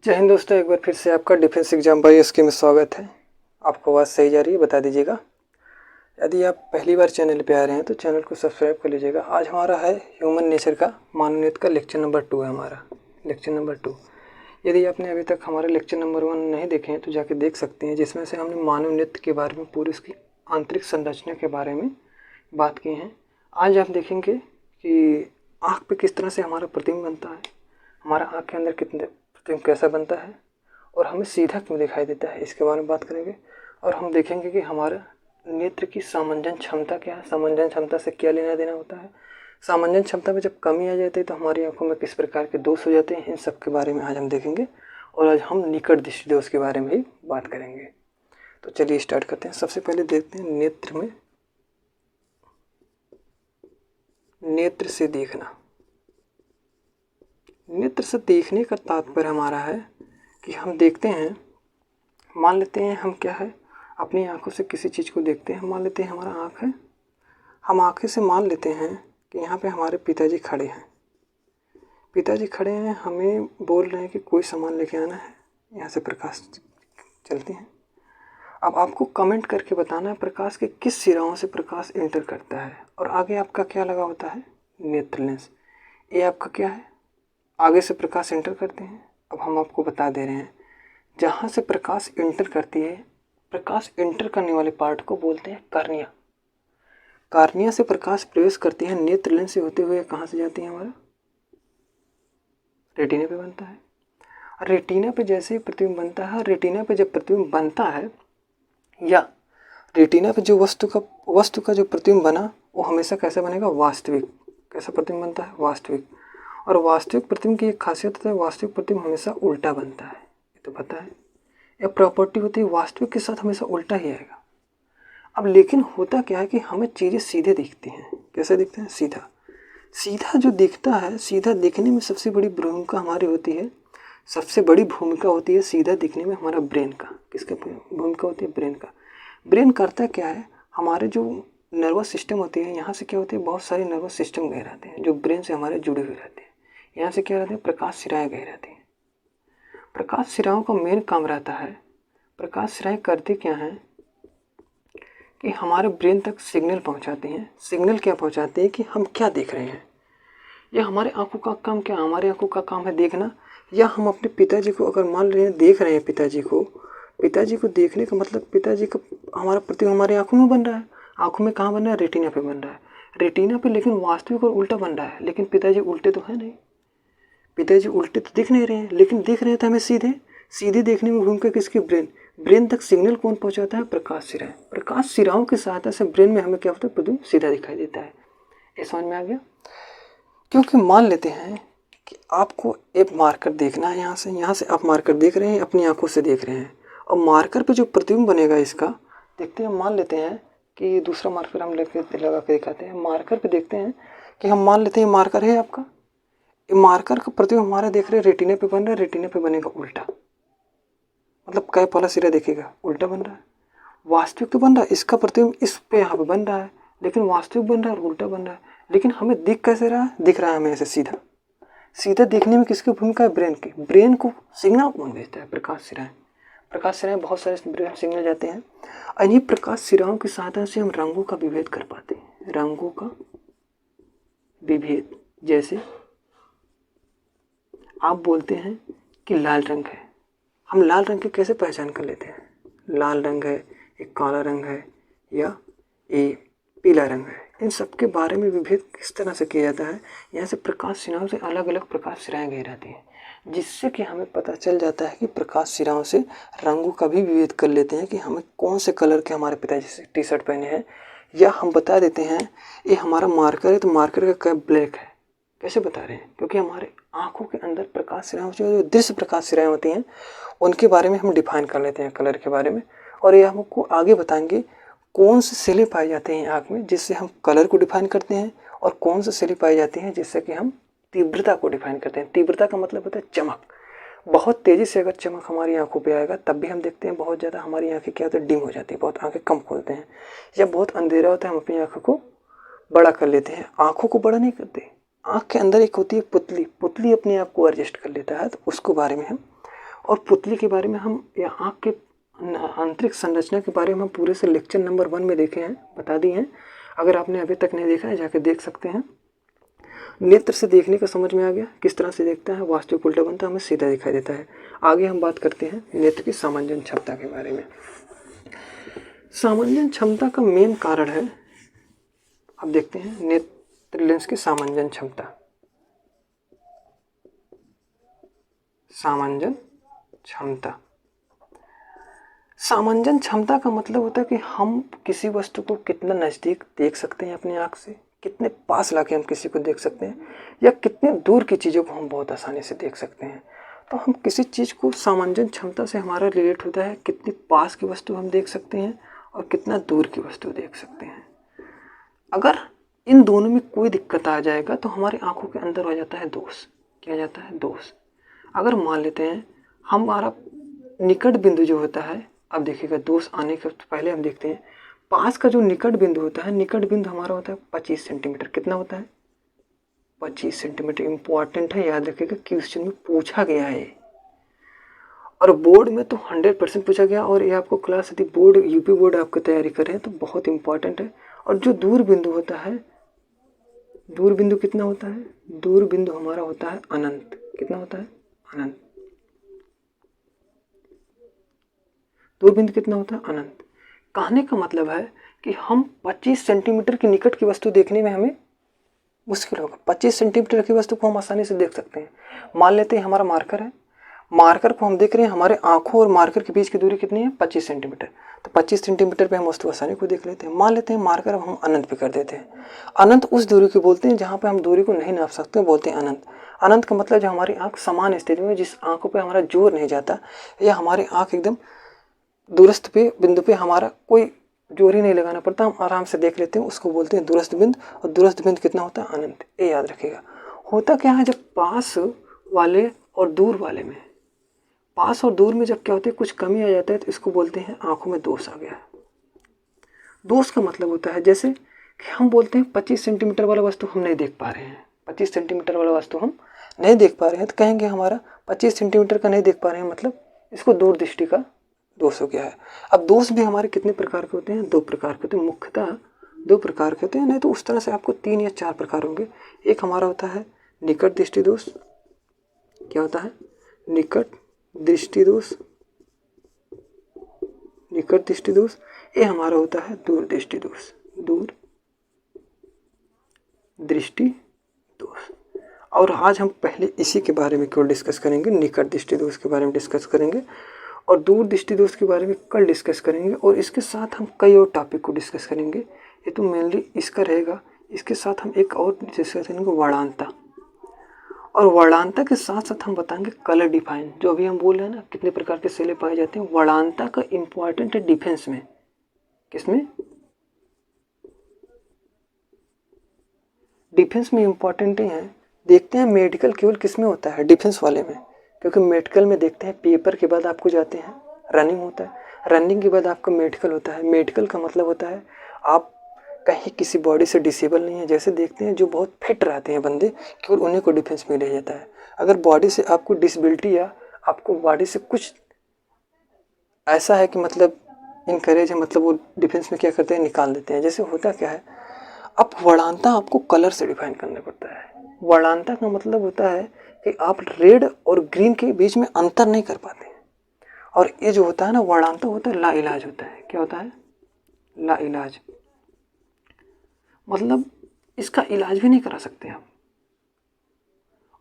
जय हिंद दोस्तों, एक बार फिर से आपका डिफेंस एग्जाम बाई एसके में स्वागत है। आपको आवाज़ सही जा रही है बता दीजिएगा। यदि आप पहली बार चैनल पे आ रहे हैं तो चैनल को सब्सक्राइब कर लीजिएगा। आज हमारा है ह्यूमन नेचर का मानवनीयत का लेक्चर नंबर 2 है हमारा लेक्चर नंबर 2। यदि आपने अभी तक हमारे लेक्चर नंबर 1 नहीं देखे हैं तो जाके देख सकते हैं, जिसमें से हमने मानवनीयत के बारे में पूरी उसकी आंतरिक संरचना के बारे में बात की है। आज आप देखेंगे कि आँख पे किस तरह से हमारा प्रतिबिंब बनता है, हमारा आँख के अंदर कितने प्रतिबिंब कैसा बनता है और हमें सीधा क्यों दिखाई देता है, इसके बारे में बात करेंगे। और हम देखेंगे कि हमारा नेत्र की सामंजन क्षमता क्या है, सामंजन क्षमता से क्या लेना देना होता है, सामंजन क्षमता में जब कमी आ जाती है तो हमारी आंखों में किस प्रकार के दोष हो जाते हैं, इन सब के बारे में आज हम देखेंगे। और आज हम निकट दृष्टि दोष के बारे में भी बात करेंगे। तो चलिए स्टार्ट करते हैं। सबसे पहले देखते हैं नेत्र में, नेत्र से देखना। नेत्र से देखने का तात्पर्य हमारा है कि हम देखते हैं, मान लेते हैं हम क्या है, अपनी आंखों से किसी चीज़ को देखते हैं। मान लेते हैं हमारा आँख है, हम आँखें से मान लेते हैं कि यहाँ पे हमारे पिताजी खड़े हैं। पिताजी खड़े हैं, हमें बोल रहे हैं कि कोई सामान लेके आना है, यहाँ से प्रकाश चलती हैं। अब आपको कमेंट करके बताना है प्रकाश के किस सिराओं से प्रकाश एंटर करता है। और आगे आपका क्या लगा होता है, नेत्र लेंस। ये आपका क्या है, आगे से प्रकाश एंटर करते हैं। अब हम आपको बता दे रहे हैं, जहाँ से प्रकाश एंटर करती है, प्रकाश एंटर करने वाले पार्ट को बोलते हैं कार्निया। कार्निया से प्रकाश प्रवेश करती है, नेत्र लेंस से होते हुए कहाँ से जाती है, हमारा रेटिना पे बनता है। रेटिना पे जैसे ही प्रतिबिंब बनता है, रेटिना पे जब प्रतिबिंब बनता है या रेटिना पे जो वस्तु का जो प्रतिबिंब बना वो हमेशा कैसा बनेगा, वास्तविक। कैसा प्रतिबिंब बनता है, वास्तविक। और वास्तविक प्रतिबिंब की एक खासियत होता है, वास्तविक प्रतिबिंब हमेशा उल्टा बनता है, ये तो पता है। यह प्रॉपर्टी होती है, वास्तविक के साथ हमेशा उल्टा ही आएगा। अब लेकिन होता क्या है कि हमें चीज़ें सीधे दिखती हैं। कैसे दिखते हैं, सीधा। सीधा जो दिखता है, सीधा दिखने में सबसे बड़ी भूमिका हमारी होती है, सबसे बड़ी भूमिका होती है सीधा दिखने में हमारा ब्रेन का। किसका भूमिका होती है, ब्रेन का। ब्रेन करता क्या है, हमारे जो नर्वस सिस्टम होते हैं, यहाँ से क्या होते हैं, बहुत सारे नर्वस सिस्टम गए रहते हैं जो ब्रेन से हमारे जुड़े हुए रहते हैं। यहाँ से क्या रहते हैं, प्रकाश सिराएँ गए रहती हैं। प्रकाश सिराओं का मेन काम रहता है, प्रकाश सिराएँ करती क्या हैं कि हमारे ब्रेन तक सिग्नल पहुंचाते हैं। सिग्नल क्या पहुंचाते हैं कि हम क्या देख रहे हैं। या हमारे आंखों का काम क्या, हमारे आंखों का काम है देखना। या हम अपने पिताजी को अगर मान रहे हैं, देख रहे हैं पिताजी को देखने का मतलब पिताजी का हमारा प्रतिबिंब हमारी आंखों में बन रहा है। आंखों में कहाँ बन रहा है, रेटिना पे बन रहा है। रेटिना पे लेकिन वास्तविक और उल्टा बन रहा है। लेकिन पिताजी उल्टे तो है नहीं, पिताजी उल्टे तो दिख नहीं रहे हैं, लेकिन दिख रहे हैं तो हमें सीधे देखने में भूमिका किसकी, ब्रेन तक सिग्नल कौन पहुंचाता है, प्रकाश सिराएं। प्रकाश सिराओं की सहायता से ब्रेन में हमें क्या होता है, प्रतिबिंब सीधा दिखाई देता है। ये समझ में आ गया। क्योंकि मान लेते हैं कि आपको एक मार्कर देखना है, यहाँ से आप मार्कर देख रहे हैं, अपनी आंखों से देख रहे हैं। और मार्कर पे जो प्रतिबिंब बनेगा इसका देखते हैं। मान लेते हैं कि दूसरा मार्कर हम लगा के दिखाते हैं। मार्कर पे देखते हैं कि हम मान लेते हैं मार्कर है आपका, मार्कर का प्रतिबिंब हमारा देख रहे हैं रेटिना पे बन रहा है। रेटिना पे बनेगा उल्टा, मतलब क्या वाला सिरा देखेगा, उल्टा बन रहा है। वास्तविक तो बन रहा है, इसका प्रतिबिंब इस पे यहाँ पे बन रहा है, लेकिन वास्तविक बन रहा है और उल्टा बन रहा है। लेकिन हमें दिख कैसे रहा है, दिख रहा है हमें ऐसे सीधा। सीधा देखने में किसकी भूमिका है, ब्रेन की। ब्रेन को सिग्नल कौन भेजता है, प्रकाश सिराएं। प्रकाश सिराएं बहुत सारे ब्रेन सिग्नल जाते हैं। इन्हीं प्रकाश सिराओं की सहायता से हम रंगों का विभेद कर पाते हैं। रंगों का विभेद, जैसे आप बोलते हैं कि लाल रंग है, हम लाल रंग की कैसे पहचान कर लेते हैं, लाल रंग है, एक काला रंग है, या ये पीला रंग है। इन सब के बारे में विभेद किस तरह से किया जाता है, यहाँ से प्रकाश सिराओं से अलग अलग प्रकाश सिराएं गई रहती हैं, जिससे कि हमें पता चल जाता है कि प्रकाश सिराओं से रंगों का भी विभेद कर लेते हैं कि हमें कौन से कलर के हमारे पिताजी से टी शर्ट पहने हैं। या हम बता देते हैं ये हमारा मार्कर है तो मार्कर का कलर ब्लैक है। कैसे बता रहे हैं, क्योंकि हमारे आंखों के अंदर प्रकाश सिराएं, जो दृश्य प्रकाश सिराएं होती हैं, उनके बारे में हम डिफाइन कर लेते हैं कलर के बारे में। और ये हमको आगे बताएंगे कौन से सेलें पाए जाते हैं आँख में जिससे हम कलर को डिफाइन करते हैं, और कौन से सेलें पाई जाती हैं जिससे कि हम तीव्रता को डिफाइन करते हैं। तीव्रता का मतलब होता है चमक। बहुत तेज़ी से अगर चमक हमारी आंखों पे आएगा तब भी हम देखते हैं बहुत ज़्यादा हमारी आंखें क्या होती है, डिम हो जाती है, बहुत आंखें कम खोलते हैं। या बहुत अंधेरा होता है, हम अपनी आंखों को बड़ा कर लेते हैं। आंखों को बड़ा नहीं करते, आँख के अंदर एक होती है पुतली, पुतली अपने आप को एडजस्ट कर लेता है, तो उसको बारे में हम और पुतली के बारे में हम या आँख के आंतरिक संरचना के बारे में हम पूरे से लेक्चर नंबर 1 में देखे हैं, बता दिए हैं। अगर आपने अभी तक नहीं देखा है जाकर देख सकते हैं। नेत्र से देखने का समझ में आ गया, किस तरह से देखता है, वास्तविक उल्टा बनता है, हमें सीधा दिखाई देता है। आगे हम बात करते हैं नेत्र की सामंजन क्षमता के बारे में। सामंजन क्षमता का मेन कारण है, अब देखते हैं नेत्र लेंस की सामंजन क्षमता। सामंजन क्षमता, सामंजन क्षमता का मतलब होता है कि हम किसी वस्तु को कितना नज़दीक देख सकते हैं अपनी आँख से, कितने पास लाके हम किसी को देख सकते हैं, या कितने दूर की चीज़ों को हम बहुत आसानी से देख सकते हैं। तो हम किसी चीज़ को सामंजन क्षमता से हमारा रिलेट होता है कितनी पास की वस्तु हम देख सकते हैं और कितना दूर की वस्तु देख सकते हैं। अगर इन दोनों में कोई दिक्कत आ जाएगा तो हमारी आँखों के अंदर हो जाता है दोष। क्या जाता है? दोष। अगर मान लेते हैं हमारा निकट बिंदु जो होता है, अब देखिएगा दोष आने के पहले हम देखते हैं पास का जो निकट बिंदु होता है, निकट बिंदु हमारा होता है 25 सेंटीमीटर। कितना होता है? 25 सेंटीमीटर। इंपॉर्टेंट है, याद रखिएगा, क्वेश्चन में पूछा गया है और बोर्ड में तो 100% पूछा गया। और ये आपको क्लास यदि बोर्ड यूपी बोर्ड आपकी तैयारी कर रहे हैं तो बहुत इंपॉर्टेंट है। और जो दूर बिंदु होता है, दूर बिंदु कितना होता है? दूर बिंदु हमारा होता है अनंत। कितना होता है? अनंत। दूर बिंदु कितना होता है? अनंत। कहने का मतलब है कि हम 25 सेंटीमीटर की निकट की वस्तु देखने में हमें मुश्किल होगा। 25 सेंटीमीटर की वस्तु को हम आसानी से देख सकते हैं। मान लेते हैं हमारा मार्कर है, मार्कर को हम देख रहे हैं, हमारे आंखों और मार्कर के बीच की दूरी कितनी है? 25 सेंटीमीटर। तो 25 सेंटीमीटर पे हम वस्तु आसानी को देख लेते हैं। मान लेते हैं मार्कर अब हम अनंत पे कर देते हैं। अनंत उस दूरी को बोलते हैं जहाँ पे हम दूरी को नहीं नाप सकते, बोलते हैं अनंत। अनंत का मतलब जो हमारी आँख समान स्थिति में, जिस आँखों पे हमारा जोर नहीं जाता, या हमारी आँख एकदम दूरस्थ पे बिंदु पे हमारा कोई जोर ही नहीं लगाना पड़ता, हम आराम से देख लेते हैं, उसको बोलते हैं दूरस्थ बिंदु। और दूरस्थ बिंदु कितना होता है? अनंत। ये याद रखिएगा। होता क्या है, जब पास वाले और दूर वाले में, पास और दूर में जब क्या होता है, कुछ कमी आ जाता है तो इसको बोलते हैं आंखों में दोष आ गया है। दोष का मतलब होता है जैसे कि हम बोलते हैं 25 सेंटीमीटर वाला वस्तु हम नहीं देख पा रहे हैं, 25 सेंटीमीटर वाला वस्तु हम नहीं देख पा रहे हैं, तो कहेंगे हमारा 25 सेंटीमीटर का नहीं देख पा रहे हैं, मतलब इसको दूर दृष्टि का दोष हो गया है। अब दोष भी हमारे कितने प्रकार के होते हैं? 2 प्रकार के होते हैं। मुख्यतः 2 प्रकार के होते हैं, नहीं तो उस तरह से आपको 3 या 4 प्रकार होंगे। एक हमारा होता है निकट दृष्टि दोष। क्या होता है? निकट दृष्टि दोष। निकट दृष्टि दोष। ये हमारा होता है दूर दृष्टि दोष। दूर दृष्टि दोष। और आज हम पहले इसी के बारे में क्यों डिस्कस करेंगे, निकट दृष्टि दोष के बारे में डिस्कस करेंगे और दूर दृष्टि दोष के बारे में कल डिस्कस करेंगे। और इसके साथ हम कई और टॉपिक को डिस्कस करेंगे। ये तो मेनली इसका रहेगा। इसके साथ हम एक और डिस्कस करेंगे, वर्णांता। और वर्णांता के साथ साथ हम बताएंगे कलर डिफाइन। जो अभी हम बोल रहे हैं ना, कितने प्रकार के सेले पाए जाते हैं, वर्णांता का इम्पॉर्टेंट है डिफेंस में। किसमें? डिफेंस में इम्पॉर्टेंट है। देखते हैं मेडिकल केवल किसमें होता है? डिफेंस वाले में। क्योंकि मेडिकल में देखते हैं पेपर के बाद आपको जाते हैं रनिंग होता है, रनिंग के बाद आपका मेडिकल होता है। मेडिकल का मतलब होता है आप कहीं किसी बॉडी से डिसेबल नहीं है। जैसे देखते हैं जो बहुत फिट रहते हैं बंदे, केवल उन्हीं को डिफेंस में लिया जाता है। अगर बॉडी से आपको डिसेबिलिटी या आपको बॉडी से कुछ ऐसा है कि मतलब इनकरेज है, मतलब वो डिफेंस में क्या करते हैं? निकाल देते हैं। जैसे होता क्या है, अब वर्णांता आपको कलर से डिफाइन करना पड़ता है। वर्णांता का मतलब होता है कि आप रेड और ग्रीन के बीच में अंतर नहीं कर पाते। और ये जो होता है ना, वर्णांता होता है ला इलाज होता है। क्या होता है? ला इलाज। मतलब इसका इलाज भी नहीं करा सकते आप।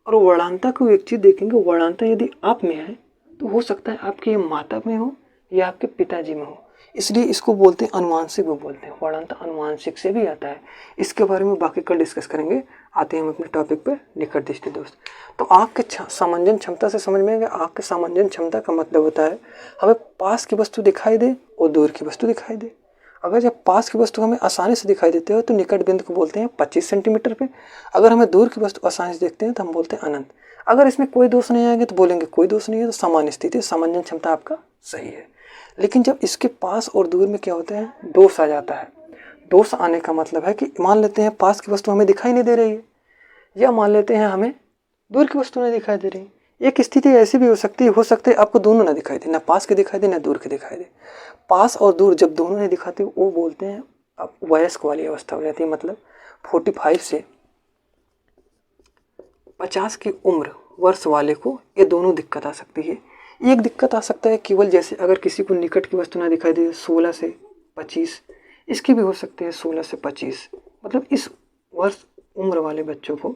और वर्णांता को एक चीज देखेंगे, वर्णांता यदि आप में है तो हो सकता है आपके माता में हो या आपके पिताजी में हो, इसलिए इसको बोलते हैं अनुवांशिक भी बोलते हैं। वर्णांता अनुवांशिक से भी आता है। इसके बारे में बाकी कल डिस्कस करेंगे। आते हैं हम अपने टॉपिक पे, निकट दृष्टि दोष। तो आँख के सामंजन क्षमता से समझ में आएगा। आँख के सामंजन क्षमता का मतलब होता है हमें पास की वस्तु दिखाई दे और दूर की वस्तु दिखाई दे। अगर जब पास की वस्तु हमें आसानी से दिखाई देते हो तो निकट बिंदु को बोलते हैं 25 सेंटीमीटर पे। अगर हमें दूर की वस्तु आसानी से देखते हैं तो हम बोलते हैं अनंत। अगर इसमें कोई दोष नहीं आएंगे तो बोलेंगे कोई दोष नहीं है, तो सामान्य स्थिति, सामंजन क्षमता आपका सही है। लेकिन जब इसके पास और दूर में क्या होता है? दोष आ जाता है। दोष आने का मतलब है कि मान लेते हैं पास की वस्तु हमें दिखाई नहीं दे रही है, या मान लेते हैं हमें दूर की वस्तु नहीं दिखाई दे रही। एक स्थिति ऐसी भी हो सकती है आपको दोनों ना दिखाई दे, ना पास के दिखाई दे ना दूर के दिखाई दे। पास और दूर जब दोनों नहीं दिखाते वो बोलते हैं अब वयस्क वाली अवस्था हो जाती है। मतलब 45 से 50 की उम्र वर्ष वाले को ये दोनों दिक्कत आ सकती है। एक दिक्कत आ सकता है केवल जैसे अगर किसी को निकट की वस्तु ना दिखाई दे 16 से 25, इसकी भी हो सकती है 16 से 25। मतलब इस वर्ष उम्र वाले बच्चों को,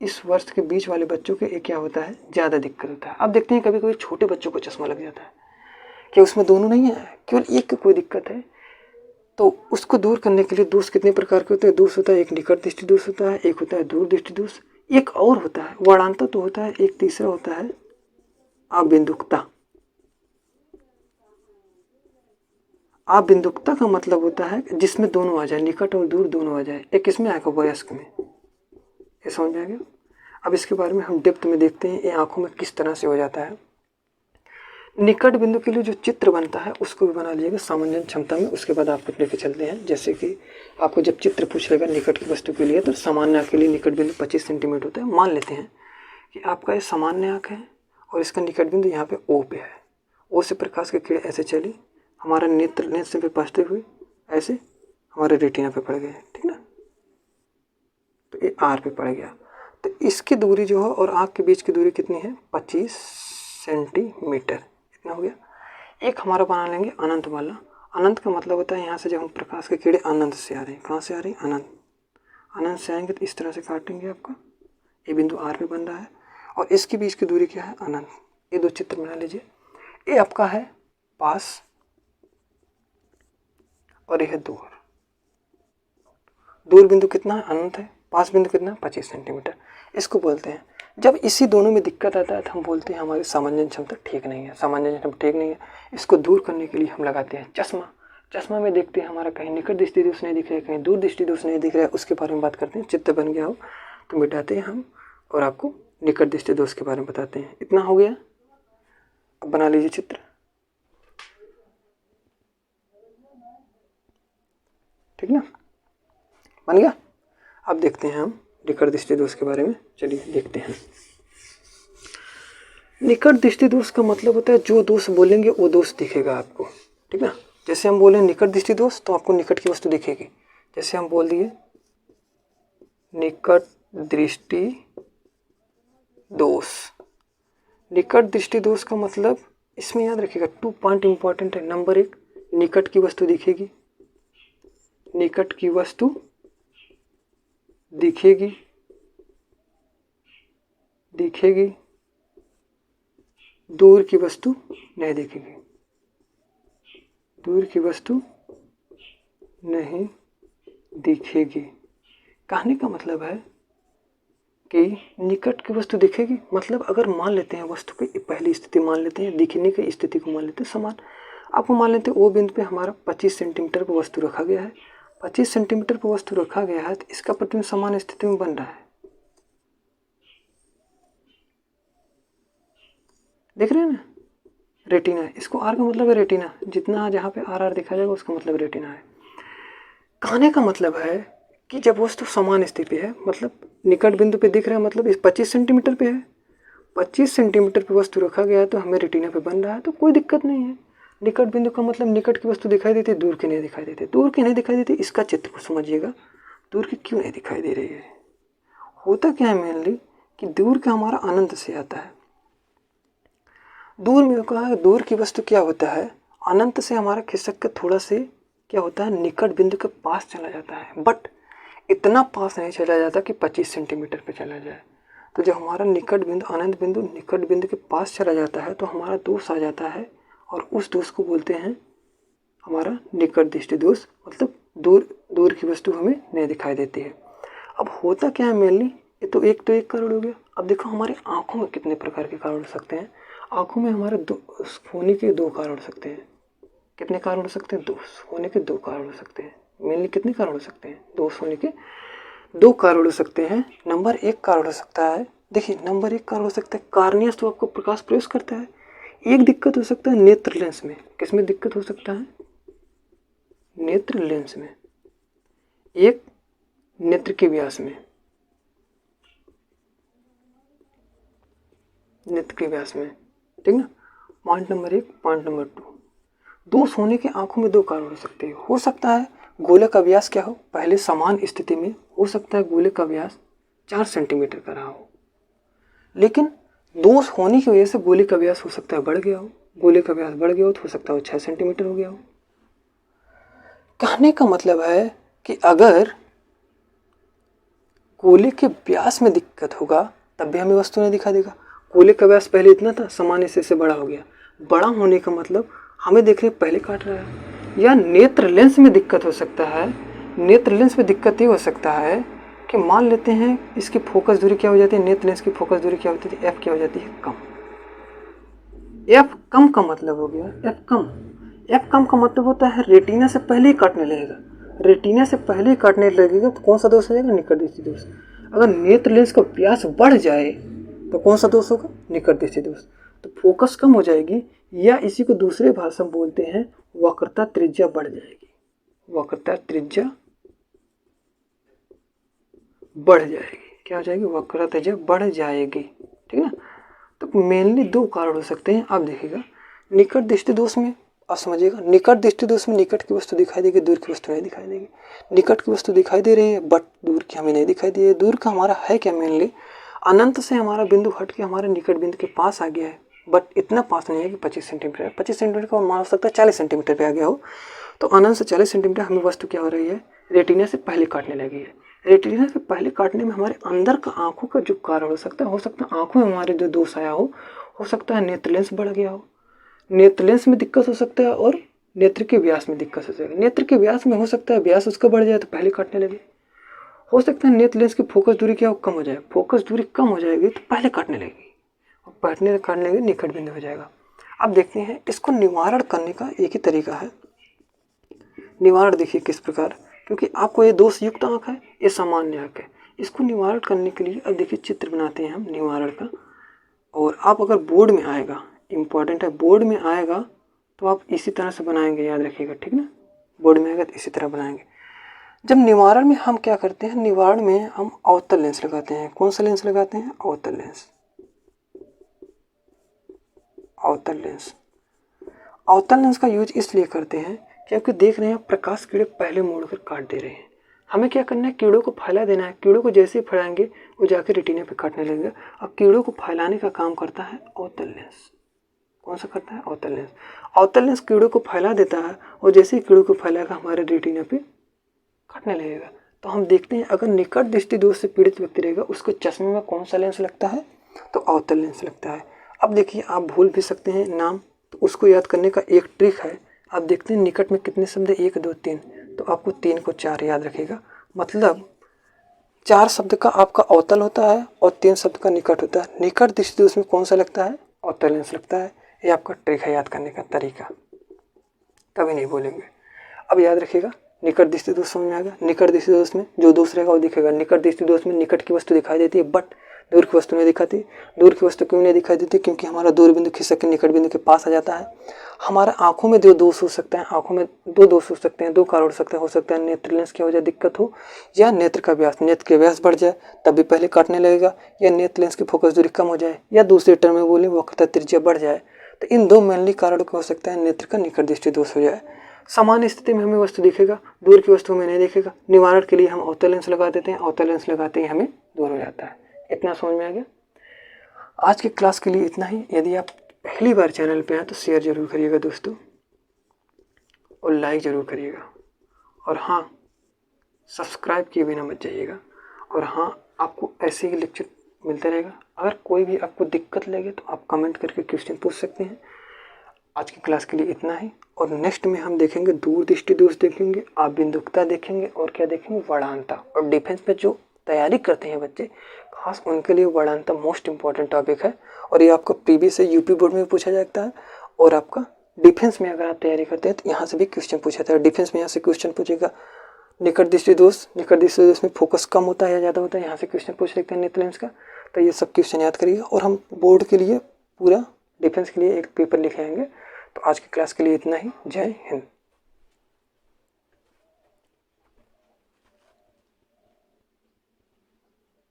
इस वर्ष के बीच वाले बच्चों के क्या होता है, ज़्यादा दिक्कत होता है। अब देखते हैं कभी कभी छोटे बच्चों को चश्मा लग जाता है, क्या उसमें दोनों नहीं है, केवल एक की कोई दिक्कत है। तो उसको दूर करने के लिए दोष कितने प्रकार के होते हैं? दोष होता है एक निकट दृष्टि दोष होता है, एक होता है दूर दृष्टि दोष, एक और होता है वर्णांतर तो होता है, एक तीसरा होता है आबिंदुकता। आबिंदुकता का मतलब होता है जिसमें दोनों आ जाए, निकट और दूर दोनों आ जाए। एक इसमें आएगा वयस्क में, ये समझ में आ गया। अब इसके बारे में हम डेप्थ में देखते हैं ये आंखों में किस तरह से हो जाता है। निकट बिंदु के लिए जो चित्र बनता है उसको भी बना लीजिएगा सामान्य क्षमता में। उसके बाद आपको लेके चलते हैं, जैसे कि आपको जब चित्र पूछेगा निकट की वस्तु के लिए तो सामान्य आँख के लिए निकट बिंदु 25 सेंटीमीटर होता है। मान लेते हैं कि आपका ये सामान्य आँख है और इसका निकट बिंदु यहाँ पे ओ पे है। ओ से प्रकाश की किरण ऐसे चली, हमारा नेत्र से पे पहुँचते हुए ऐसे हमारे रेटिना पे पड़ गए, ठीक ना। तो ये आर पे पड़ गया। तो इसकी दूरी जो है और आँख के बीच की दूरी कितनी है? 25 सेंटीमीटर, इतना हो गया। एक हमारा बना लेंगे अनंत वाला। अनंत का मतलब होता है यहाँ से जब हम प्रकाश के किरण अनंत से आ रहे हैं, कहाँ से आ रही है? अनंत। अनंत से आएंगे तो इस तरह से काटेंगे, आपका ये बिंदु आर पे बन रहा है और इसके बीच की दूरी क्या है? अनंत। ये दो चित्र बना लीजिए। ये आपका है पास और ये है दूर। दूर बिंदु कितना है? अनंत है। पास बिंदु कितना है? 25 सेंटीमीटर। इसको बोलते हैं, जब इसी दोनों में दिक्कत आता है तो हम बोलते हैं हमारी सामान्य क्षमता ठीक नहीं है। सामान्य क्षमता ठीक नहीं है, इसको दूर करने के लिए हम लगाते हैं चश्मा। चश्मा में देखते हैं हमारा कहीं निकट दृष्टि दोष नहीं दिख रहा है, कहीं दूर दृष्टि दोष नहीं दिख रहा है, उसके बारे में बात करते हैं। चित्र बन गया हो तो मिटाते हैं हम और आपको निकट दृष्टि दोष के बारे में बताते हैं। इतना हो गया। अब बना लीजिए चित्र, ठीक ना, बन गया। अब देखते हैं हम निकट दृष्टि दोष के बारे में। चलिए देखते हैं। निकट दृष्टि दोष का मतलब होता है जो दोष बोलेंगे वो दोष दिखेगा आपको, ठीक ना। जैसे हम बोले निकट दृष्टि दोष तो आपको निकट की वस्तु दिखेगी। जैसे हम बोल दिए निकट दृष्टि दोष। निकट दृष्टि दोष का मतलब इसमें याद रखिएगा 2 पॉइंट इंपॉर्टेंट है। नंबर 1, निकट की वस्तु दिखेगी, निकट की वस्तु दिखेगी, दिखेगी, दूर की वस्तु नहीं दिखेगी, दूर की वस्तु नहीं दिखेगी। कहने का मतलब है कि निकट की वस्तु दिखेगी, मतलब अगर मान लेते हैं वस्तु की पहली स्थिति मान लेते हैं, दिखने की स्थिति को मान लेते हैं समान। आपको मान लेते हैं ओ बिंदु पे हमारा 25 सेंटीमीटर पर वस्तु रखा गया है। 25 सेंटीमीटर पर वस्तु रखा गया है तो इसका प्रतिबिंब समान स्थिति में बन रहा है, देख रहे हैं ना। रेटिना, इसको आर का मतलब है रेटिना। जितना जहाँ पे आर आर दिखा जाएगा उसका मतलब रेटिना है। कहने का मतलब है कि जब वस्तु समान स्थिति पे है, मतलब निकट बिंदु पे दिख रहा है, मतलब इस 25 सेंटीमीटर पे है, 25 सेंटीमीटर पे वस्तु रखा गया है तो हमें रेटिना पे बन रहा है, तो कोई दिक्कत नहीं है। निकट बिंदु का मतलब निकट की वस्तु दिखाई देती है, दूर की नहीं दिखाई देती। दूर की नहीं दिखाई देती, इसका चित्र को समझिएगा, दूर की क्यों नहीं दिखाई दे रही है। होता क्या है मेनली कि दूर का हमारा अनंत से आता है। दूर में कहा है दूर की वस्तु क्या होता है, अनंत से हमारा खिसक के थोड़ा से क्या होता है, निकट बिंदु के पास चला जाता है, बट इतना पास नहीं चला जाता कि 25 सेंटीमीटर पे चला जाए। तो जब हमारा निकट बिंदु अनंत बिंदु निकट बिंदु के पास चला जाता है तो हमारा दोष आ जाता है और उस दोष को बोलते हैं हमारा निकट दृष्टि दोष। मतलब दूर की वस्तु हमें नहीं दिखाई देती है। अब होता क्या है मेनली, ये तो एक कारण हो गया। अब देखो हमारे आँखों में कितने प्रकार के कारण हो सकते हैं। आँखों में हमारे होने के 2 कारण हो सकते हैं। कितने कारण हो सकते हैं? दोष होने के 2 कारण हो सकते हैं। मेनली कितने कारण हो सकते हैं? दोष होने के 2 कारण हो सकते हैं। नंबर 1 कारण हो सकता है, देखिए नंबर 1 कारण हो सकता है कार्नियस, तो आपको प्रकाश प्रवेश करता है। एक दिक्कत हो सकता है नेत्र लेंस में। किसमें दिक्कत हो सकता है? नेत्र लेंस में। एक नेत्र के व्यास में। नेत्र के व्यास में, ठीक ना। Point number 1। पॉइंट नंबर 2, दोष होने के आंखों में दो कारण हो सकते हैं। हो सकता है गोले का व्यास क्या हो, पहले समान स्थिति में हो सकता है गोले का व्यास 4 सेंटीमीटर का रहा हो, लेकिन दोष होने की वजह से गोले का व्यास हो सकता है बढ़ गया हो। गोले का व्यास बढ़ गया हो तो हो सकता है 6 सेंटीमीटर हो गया हो। कहने का मतलब है कि अगर गोले के व्यास में दिक्कत होगा तब भी हमें वस्तु नहीं दिखा देगा। गोले का व्यास पहले इतना था, सामान्य से बड़ा हो गया। बड़ा होने का मतलब हमें देख रहे पहले काट रहा है। या नेत्र लेंस में दिक्कत हो सकता है। नेत्र लेंस में दिक्कत ये हो सकता है कि मान लेते हैं इसकी फोकस दूरी क्या हो जाती है, नेत्र लेंस की फोकस दूरी क्या होती है, एफ क्या हो जाती है, कम। एफ कम का मतलब हो गया एफ कम। एफ कम का मतलब होता है रेटिना से पहले ही काटने लगेगा। रेटिना से पहले ही काटने लगेगा तो कौन सा दोष हो जाएगा, निकट दृष्टि दोष। अगर नेत्र लेंस का व्यास बढ़ जाए तो कौन सा दोष होगा, निकट दृष्टि दोष। तो फोकस कम हो जाएगी, या इसी को दूसरे भाषा में बोलते हैं वक्रता त्रिज्या बढ़ जाएगी। वक्रता त्रिज्या बढ़ जाएगी। क्या हो जाएगी, वक्रता त्रिज्या बढ़ जाएगी, ठीक है। तो मेनली दो कारण हो सकते हैं। आप देखिएगा निकट दृष्टि दोष में, आप समझिएगा निकट दृष्टि दोष में निकट की वस्तु दिखाई देगी, दूर की वस्तु नहीं दिखाई देगी। निकट की वस्तु दिखाई दे रही है बट दूर की हमें नहीं दिखाई दे रही है। दूर का हमारा है क्या, मेनली अनंत से हमारा बिंदु हट के हमारे निकट बिंदु के पास आ गया है, बट इतना पास नहीं है कि 25 सेंटीमीटर। 25 सेंटीमीटर का मान सकता है 40 सेंटीमीटर पे आ गया हो। तो अनंत से 40 सेंटीमीटर हमें वस्तु क्या हो रही है, रेटिना से पहले काटने लगी है। रेटिना से पहले काटने में हमारे अंदर का आंखों का जो कारण हो सकता है आंखों में हमारे जो दोष आया हो सकता है नेत्र लेंस बढ़ गया हो। नेत्र लेंस में दिक्कत हो सकता है और नेत्र के व्यास में दिक्कत हो जाएगी। नेत्र के व्यास में हो सकता है व्यास उसका बढ़ जाए तो पहले काटने लगे। हो सकता है नेत्र लेंस की फोकस दूरी क्या हो, कम हो जाए। फोकस दूरी कम हो जाएगी तो पहले काटने लगेगी और काटने लगे निकट बिंदु हो जाएगा। अब देखते हैं इसको निवारण करने का एक ही तरीका है। निवारण देखिए किस प्रकार, क्योंकि आपको ये दोष युक्त आंख है, ये सामान्य आंख है। इसको निवारण करने के लिए अब देखिए चित्र बनाते हैं हम निवारण का। और आप अगर बोर्ड में आएगा, इम्पॉर्टेंट है, बोर्ड में आएगा तो आप इसी तरह से बनाएंगे, याद रखिएगा, ठीक ना। बोर्ड में आएगा तो इसी तरह बनाएंगे। जब निवारण में हम क्या करते हैं, निवारण में हम अवतल लेंस लगाते हैं। कौन सा लेंस लगाते हैं, अवतल लेंस। अवतल लेंस, अवतल लेंस का यूज इसलिए करते हैं क्योंकि देख रहे हैं प्रकाश कीड़े पहले मोड़कर काट दे रहे हैं। हमें क्या करना है, कीड़ों को फैला देना है। कीड़ों को जैसे ही फैलाएंगे वो जाकर रेटिना पे काटने लगेगा। अब कीड़ों को फैलाने का काम करता है अवतल लेंस। कौन सा करता है, अवतल लेंस। अवतल लेंस कीड़ों को फैला देता है और जैसे ही कीड़ों को फैलाएगा हमारे रेटिना पे काटने लगेगा। तो हम देखते हैं अगर निकट दृष्टि दोष से पीड़ित व्यक्ति रहेगा उसको चश्मे में कौन सा लेंस लगता है, तो अवतल लेंस लगता है। अब देखिए आप भूल भी सकते हैं नाम, तो उसको याद करने का एक ट्रिक है। आप देखते हैं निकट में कितने शब्द है, 1 2 3, तो आपको 3 को 4 याद रखेगा। मतलब 4 शब्द का आपका अवतल होता है और 3 शब्द का निकट होता है। निकट दृष्टि दोष में कौन सा लगता है, अवतल लेंस लगता है। ये आपका ट्रिक है याद करने का तरीका, कभी नहीं भूलेंगे। अब याद रखिएगा निकट दृष्टि दोष समझ में आ गया। निकट दृष्टि दोष में जो दोष रहेगा वो दिखेगा। निकट दृष्टि दोष में निकट की वस्तु दिखाई देती है बट दूर की वस्तु नहीं दिखाती। दूर की वस्तु क्यों नहीं दिखाई देती, क्योंकि हमारा दूर बिंदु खिसक के निकट बिंदु के पास आ जाता है। हमारा आंखों में 2 दोष हो सकते हैं, आंखों में 2 दोष हो सकते हैं, 2 कारण हो सकते हैं। हो सकता है नेत्र लेंस की वजह दिक्कत हो, या नेत्र का व्यास, नेत्र के व्यास बढ़ जाए तब भी पहले काटने लगेगा, या नेत्र लेंस की फोकस दूरी कम हो जाए, या दूसरे टर्म में बोले वक्रता त्रिज्या बढ़ जाए। तो इन 2 मेनली कारणों का हो सकता है नेत्र का निकट दृष्टि दोष हो जाए। सामान्य स्थिति में हमें वस्तु दिखेगा, दूर की वस्तु में नहीं दिखेगा। निवारण के लिए हम अवतल लेंस लगा देते हैं, अवतल लेंस लगाते ही हमें दूर हो जाता है। इतना समझ में आ गया। आज की क्लास के लिए इतना ही। यदि आप पहली बार चैनल पे हैं तो शेयर जरूर करिएगा दोस्तों, और लाइक ज़रूर करिएगा। और हाँ, सब्सक्राइब किए बिना मत जाइएगा। और हाँ, आपको ऐसे ही लेक्चर मिलता रहेगा। अगर कोई भी आपको दिक्कत लगे तो आप कमेंट करके क्वेश्चन पूछ सकते हैं। आज की क्लास के लिए इतना ही, और नेक्स्ट में हम देखेंगे दूर दृष्टि दोष देखेंगे, आबिंदुकता देखेंगे, और क्या देखेंगे, वर्णांता। और डिफेंस में जो तैयारी करते हैं बच्चे, खास उनके लिए वर्णांता मोस्ट इंपॉर्टेंट टॉपिक है। और ये आपको प्रीवियस से यूपी बोर्ड में पूछा जाता है, और आपका डिफेंस में अगर आप तैयारी करते हैं तो यहाँ से भी क्वेश्चन पूछा जाता है। डिफेंस में यहाँ से क्वेश्चन पूछेगा निकट दृष्टि दोष, निकट दृष्टि दोष में फोकस कम होता है या ज़्यादा होता है, यहाँ से क्वेश्चन पूछ लेते हैं नेत्र लेंस का। तो ये सब क्वेश्चन याद करिएगा, और हम बोर्ड के लिए पूरा डिफेंस के लिए एक पेपर लिखे आएंगे। तो आज की क्लास के लिए इतना ही। जय हिंद।